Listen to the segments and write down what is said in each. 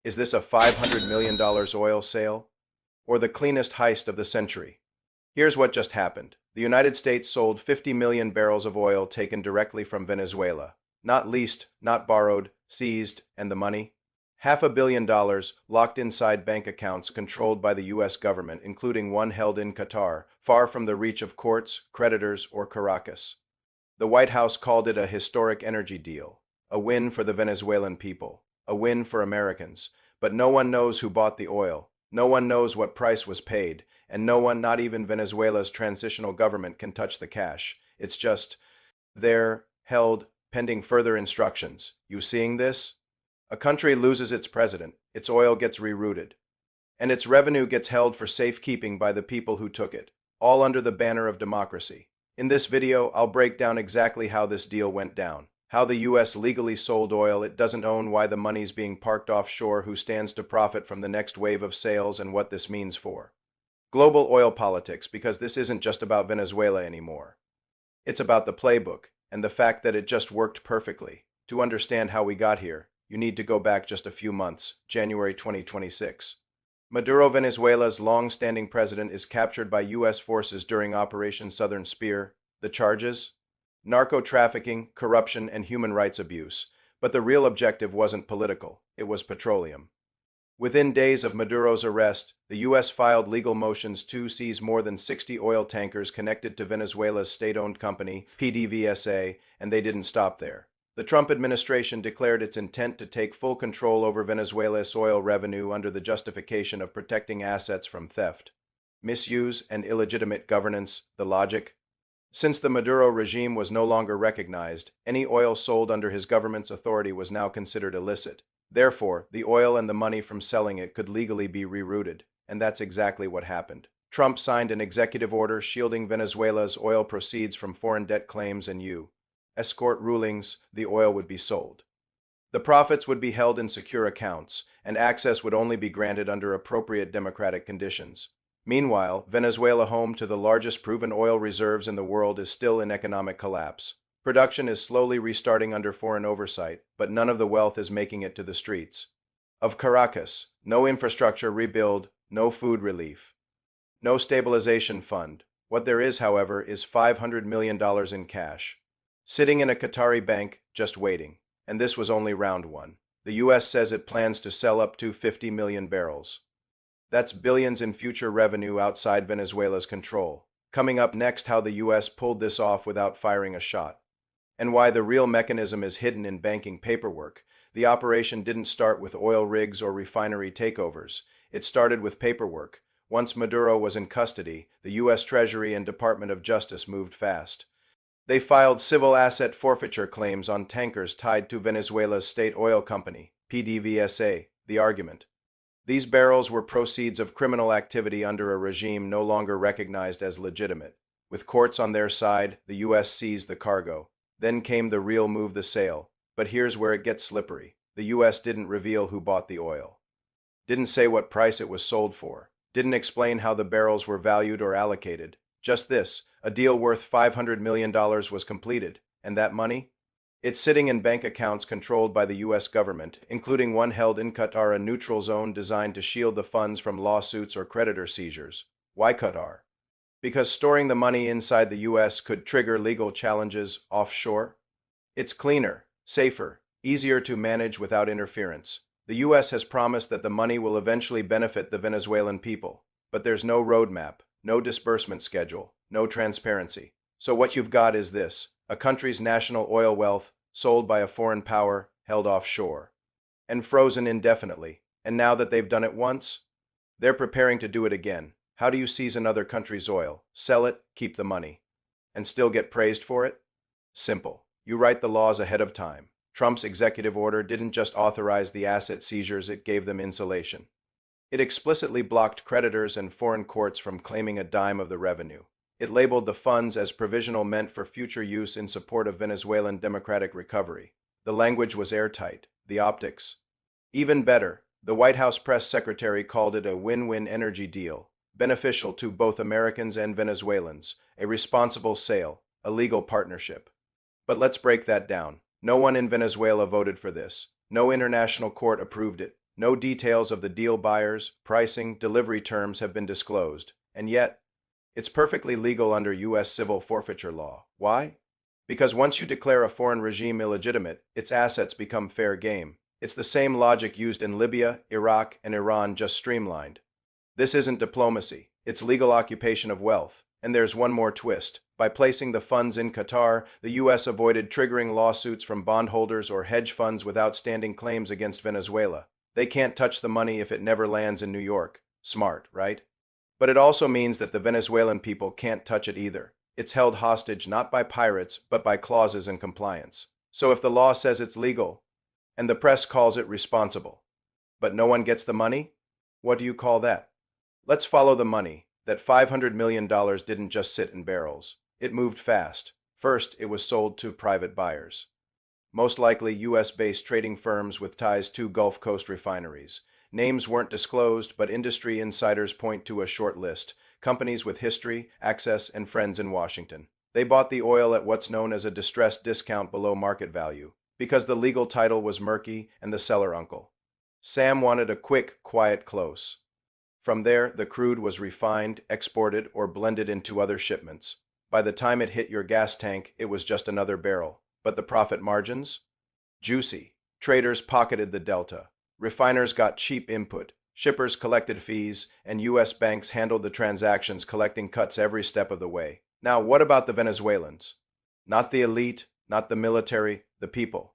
Is this a $500 million oil sale? Or the cleanest heist of the century? Here's what just happened. The United States sold 50 million barrels of oil taken directly from Venezuela. Not leased, not borrowed, seized, and the money? $500 million locked inside bank accounts controlled by the U.S. government, including one held in Qatar, far from the reach of courts, creditors, or Caracas. The White House called it a historic energy deal, a win for the Venezuelan people, a win for Americans. But no one knows who bought the oil, no one knows what price was paid, and no one, not even Venezuela's transitional government, can touch the cash. It's just there, held, pending further instructions. You seeing this? A country loses its president, its oil gets rerouted, and its revenue gets held for safekeeping by the people who took it, all under the banner of democracy. In this video, I'll break down exactly how this deal went down, how the U.S. legally sold oil it doesn't own, why the money's being parked offshore, who stands to profit from the next wave of sales, and what this means for global oil politics, because this isn't just about Venezuela anymore. It's about the playbook, and the fact that it just worked perfectly. To understand how we got here, you need to go back just a few months, January 2026. Maduro, Venezuela's long-standing president, is captured by U.S. forces during Operation Southern Spear. The charges? Narco-trafficking, corruption, and human rights abuse. But the real objective wasn't political, it was petroleum. Within days of Maduro's arrest, the U.S. filed legal motions to seize more than 60 oil tankers connected to Venezuela's state-owned company, PDVSA, and they didn't stop there. The Trump administration declared its intent to take full control over Venezuela's oil revenue under the justification of protecting assets from theft, misuse, and illegitimate governance. The logic? Since the Maduro regime was no longer recognized, any oil sold under his government's authority was now considered illicit. Therefore, the oil and the money from selling it could legally be rerouted, and that's exactly what happened. Trump signed an executive order shielding Venezuela's oil proceeds from foreign debt claims and U.S. court rulings. The oil would be sold. The profits would be held in secure accounts, and access would only be granted under appropriate democratic conditions. Meanwhile, Venezuela, home to the largest proven oil reserves in the world, is still in economic collapse. Production is slowly restarting under foreign oversight, but none of the wealth is making it to the streets of Caracas. No infrastructure rebuild, no food relief, no stabilization fund. What there is, however, is $500 million in cash, sitting in a Qatari bank, just waiting. And this was only round one. The U.S. says it plans to sell up to 50 million barrels. That's billions in future revenue outside Venezuela's control. Coming up next, how the U.S. pulled this off without firing a shot, and why the real mechanism is hidden in banking paperwork. The operation didn't start with oil rigs or refinery takeovers. It started with paperwork. Once Maduro was in custody, the U.S. Treasury and Department of Justice moved fast. They filed civil asset forfeiture claims on tankers tied to Venezuela's state oil company, PDVSA. The argument: these barrels were proceeds of criminal activity under a regime no longer recognized as legitimate. With courts on their side, the U.S. seized the cargo. Then came the real move, the sale. But here's where it gets slippery. The U.S. didn't reveal who bought the oil, didn't say what price it was sold for, didn't explain how the barrels were valued or allocated. Just this: a deal worth $500 million was completed. And that money? It's sitting in bank accounts controlled by the U.S. government, including one held in Qatar, a neutral zone designed to shield the funds from lawsuits or creditor seizures. Why Qatar? Because storing the money inside the U.S. could trigger legal challenges offshore. It's cleaner, safer, easier to manage without interference. The U.S. has promised that the money will eventually benefit the Venezuelan people, but there's no roadmap, no disbursement schedule, no transparency. So what you've got is this: a country's national oil wealth sold by a foreign power, held offshore, and frozen indefinitely. And now that they've done it once, they're preparing to do it again. How do you seize another country's oil, sell it, keep the money, and still get praised for it? Simple. You write the laws ahead of time. Trump's executive order didn't just authorize the asset seizures, it gave them insulation. It explicitly blocked creditors and foreign courts from claiming a dime of the revenue. It labeled the funds as provisional, meant for future use in support of Venezuelan democratic recovery. The language was airtight. The optics? Even better. The White House press secretary called it a win-win energy deal, beneficial to both Americans and Venezuelans, a responsible sale, a legal partnership. But let's break that down. No one in Venezuela voted for this. No international court approved it. No details of the deal buyers, pricing, delivery terms have been disclosed, and yet, it's perfectly legal under U.S. civil forfeiture law. Why? Because once you declare a foreign regime illegitimate, its assets become fair game. It's the same logic used in Libya, Iraq, and Iran, just streamlined. This isn't diplomacy, it's legal occupation of wealth. And there's one more twist. By placing the funds in Qatar, the U.S. avoided triggering lawsuits from bondholders or hedge funds with outstanding claims against Venezuela. They can't touch the money if it never lands in New York. Smart, right? But it also means that the Venezuelan people can't touch it either. It's held hostage not by pirates, but by clauses in compliance. So if the law says it's legal, and the press calls it responsible, but no one gets the money, what do you call that? Let's follow the money. That $500 million didn't just sit in barrels. It moved fast. First, it was sold to private buyers, most likely U.S.-based trading firms with ties to Gulf Coast refineries. Names weren't disclosed, but industry insiders point to a short list: companies with history, access, and friends in Washington. They bought the oil at what's known as a distressed discount below market value, because the legal title was murky and the seller uncle. Sam wanted a quick, quiet close. From there, the crude was refined, exported, or blended into other shipments. By the time it hit your gas tank, it was just another barrel. But the profit margins? Juicy. Traders pocketed the delta. Refiners got cheap input. Shippers collected fees, and U.S. banks handled the transactions, collecting cuts every step of the way. Now, what about the Venezuelans? Not the elite, not the military, the people.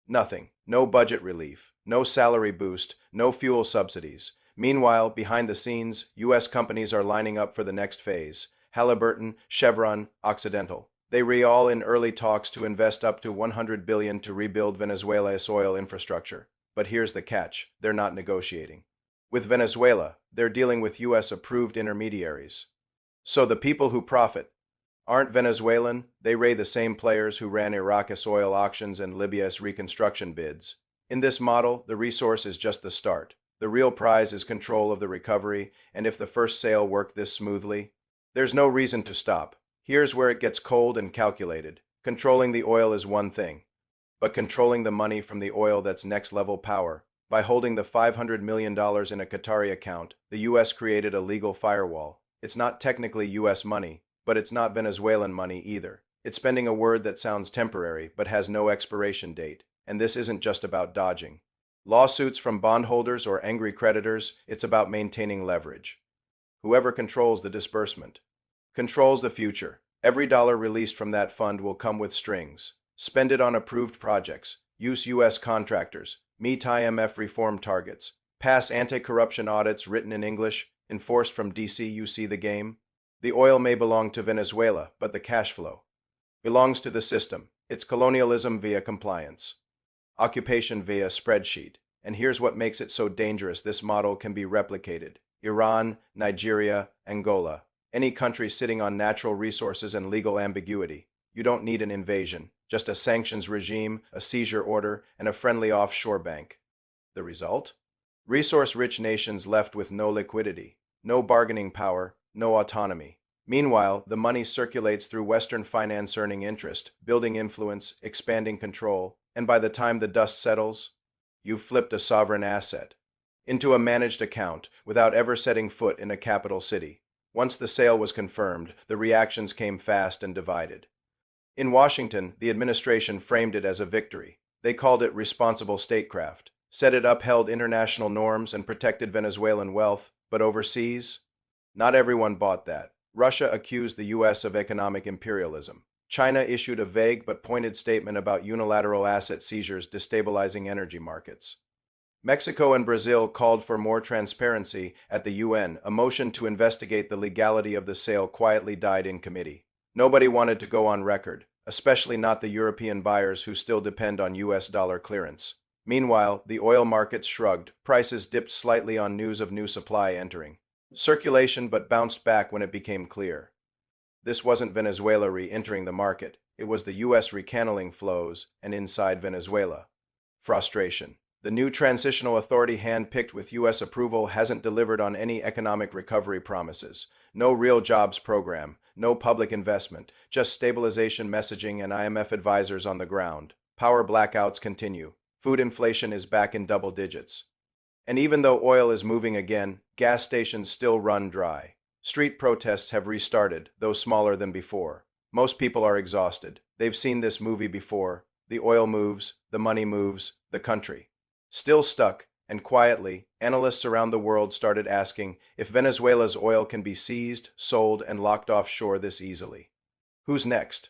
Nothing. No budget relief, no salary boost, no fuel subsidies. Meanwhile, behind the scenes, U.S. companies are lining up for the next phase: Halliburton, Chevron, Occidental. They are all in early talks to invest up to $100 billion to rebuild Venezuela's oil infrastructure. But here's the catch: they're not negotiating with Venezuela, they're dealing with U.S.-approved intermediaries. So the people who profit aren't Venezuelan, they are the same players who ran Iraq's oil auctions and Libya's reconstruction bids. In this model, the resource is just the start. The real prize is control of the recovery, and if the first sale worked this smoothly, there's no reason to stop. Here's where it gets cold and calculated. Controlling the oil is one thing, but controlling the money from the oil, that's next-level power. By holding the $500 million in a Qatari account, the U.S. created a legal firewall. It's not technically U.S. money, but it's not Venezuelan money either. It's spending a word that sounds temporary, but has no expiration date. And this isn't just about dodging lawsuits from bondholders or angry creditors, it's about maintaining leverage. Whoever controls the disbursement controls the future. Every dollar released from that fund will come with strings. Spend it on approved projects, use U.S. contractors, meet IMF reform targets, pass anti-corruption audits written in English, enforced from D.C. You see the game? The oil may belong to Venezuela, but the cash flow belongs to the system. It's colonialism via compliance. Occupation via spreadsheet. And here's what makes it so dangerous: this model can be replicated. Iran, Nigeria, Angola. Any country sitting on natural resources and legal ambiguity. You don't need an invasion, just a sanctions regime, a seizure order, and a friendly offshore bank. The result? Resource-rich nations left with no liquidity, no bargaining power, no autonomy. Meanwhile, the money circulates through Western finance, earning interest, building influence, expanding control, and by the time the dust settles, you've flipped a sovereign asset into a managed account without ever setting foot in a capital city. Once the sale was confirmed, the reactions came fast and divided. In Washington, the administration framed it as a victory. They called it responsible statecraft, said it upheld international norms and protected Venezuelan wealth, but overseas? Not everyone bought that. Russia accused the U.S. of economic imperialism. China issued a vague but pointed statement about unilateral asset seizures destabilizing energy markets. Mexico and Brazil called for more transparency at the UN. A motion to investigate the legality of the sale quietly died in committee. Nobody wanted to go on record, especially not the European buyers who still depend on US dollar clearance. Meanwhile, the oil markets shrugged. Prices dipped slightly on news of new supply entering circulation, but bounced back when it became clear this wasn't Venezuela re-entering the market. It was the U.S. recanneling flows, and inside Venezuela, frustration. The new transitional authority, hand-picked with U.S. approval, hasn't delivered on any economic recovery promises. No real jobs program, no public investment, just stabilization messaging and IMF advisors on the ground. Power blackouts continue. Food inflation is back in double digits. And even though oil is moving again, gas stations still run dry. Street protests have restarted, though smaller than before. Most people are exhausted. They've seen this movie before. The oil moves, the money moves, the country. Still stuck, and quietly, analysts around the world started asking if Venezuela's oil can be seized, sold, and locked offshore this easily. Who's next?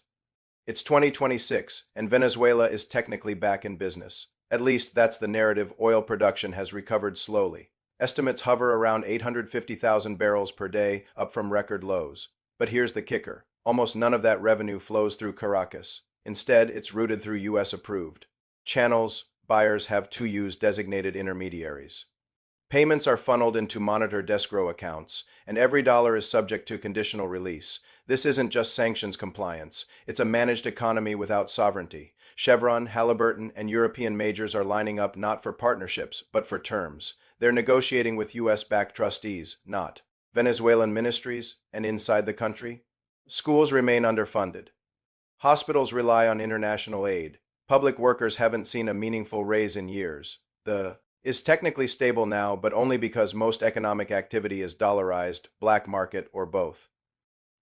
It's 2026, and Venezuela is technically back in business. At least that's the narrative. Oil production has recovered slowly. Estimates hover around 850,000 barrels per day, up from record lows. But here's the kicker. Almost none of that revenue flows through Caracas. Instead, it's routed through U.S.-approved channels. Buyers have to use designated intermediaries. Payments are funneled into monitored escrow accounts, and every dollar is subject to conditional release. This isn't just sanctions compliance, it's a managed economy without sovereignty. Chevron, Halliburton, and European majors are lining up not for partnerships, but for terms. They're negotiating with U.S.-backed trustees, not Venezuelan ministries, and inside the country, schools remain underfunded. Hospitals rely on international aid. Public workers haven't seen a meaningful raise in years. The is technically stable now, but only because most economic activity is dollarized, black market, or both.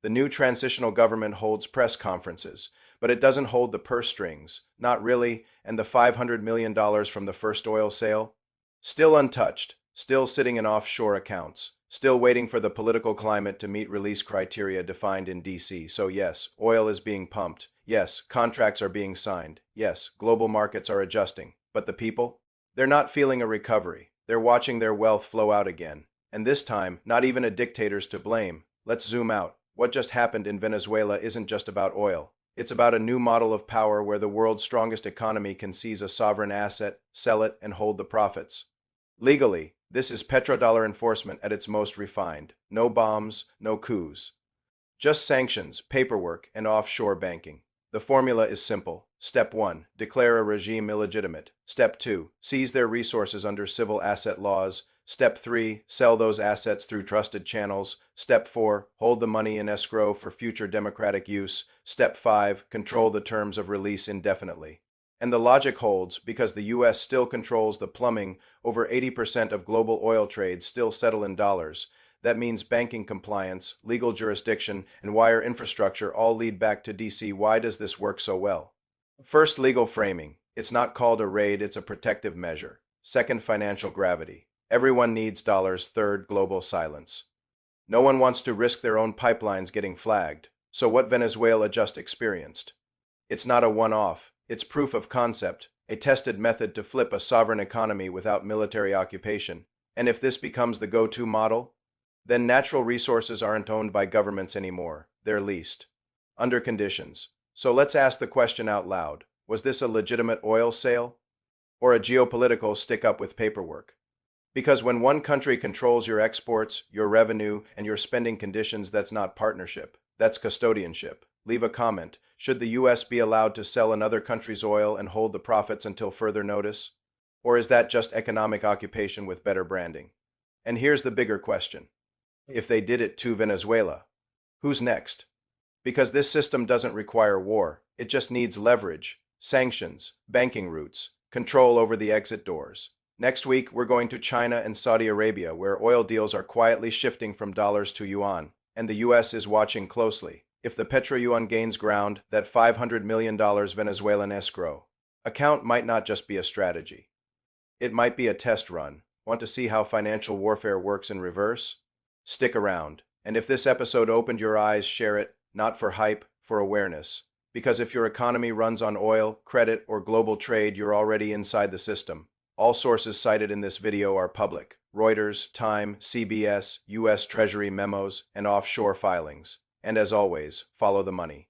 The new transitional government holds press conferences, but it doesn't hold the purse strings, not really, and the $500 million from the first oil sale? Still untouched, still sitting in offshore accounts, still waiting for the political climate to meet release criteria defined in D.C. So yes, oil is being pumped. Yes, contracts are being signed. Yes, global markets are adjusting. But the people? They're not feeling a recovery. They're watching their wealth flow out again. And this time, not even a dictator's to blame. Let's zoom out. What just happened in Venezuela isn't just about oil. It's about a new model of power where the world's strongest economy can seize a sovereign asset, sell it, and hold the profits. Legally, this is petrodollar enforcement at its most refined. No bombs, no coups. Just sanctions, paperwork, and offshore banking. The formula is simple. Step 1. Declare a regime illegitimate. Step 2. Seize their resources under civil asset laws. Step 3. Sell those assets through trusted channels. Step 4. Hold the money in escrow for future democratic use. Step 5. Control the terms of release indefinitely. And the logic holds because the U.S. still controls the plumbing. Over 80% of global oil trades still settle in dollars. That means banking compliance, legal jurisdiction, and wire infrastructure all lead back to D.C. Why does this work so well? First, legal framing. It's not called a raid, it's a protective measure. Second, financial gravity. Everyone needs dollars. Third, global silence. No one wants to risk their own pipelines getting flagged. So what Venezuela just experienced? It's not a one-off. It's proof of concept, a tested method to flip a sovereign economy without military occupation. And if this becomes the go-to model, then natural resources aren't owned by governments anymore. They're leased. Under conditions. So let's ask the question out loud. Was this a legitimate oil sale? Or a geopolitical stick-up with paperwork? Because when one country controls your exports, your revenue, and your spending conditions, that's not partnership. That's custodianship. Leave a comment. Should the U.S. be allowed to sell another country's oil and hold the profits until further notice? Or is that just economic occupation with better branding? And here's the bigger question. If they did it to Venezuela, who's next? Because this system doesn't require war. It just needs leverage, sanctions, banking routes, control over the exit doors. Next week, we're going to China and Saudi Arabia, where oil deals are quietly shifting from dollars to yuan, and the U.S. is watching closely. If the petro-yuan gains ground, that $500 million Venezuelan escrow account might not just be a strategy. It might be a test run. Want to see how financial warfare works in reverse? Stick around. And if this episode opened your eyes, share it, not for hype, for awareness. Because if your economy runs on oil, credit, or global trade, you're already inside the system. All sources cited in this video are public: Reuters, Time, CBS, U.S. Treasury memos, and offshore filings. And as always, follow the money.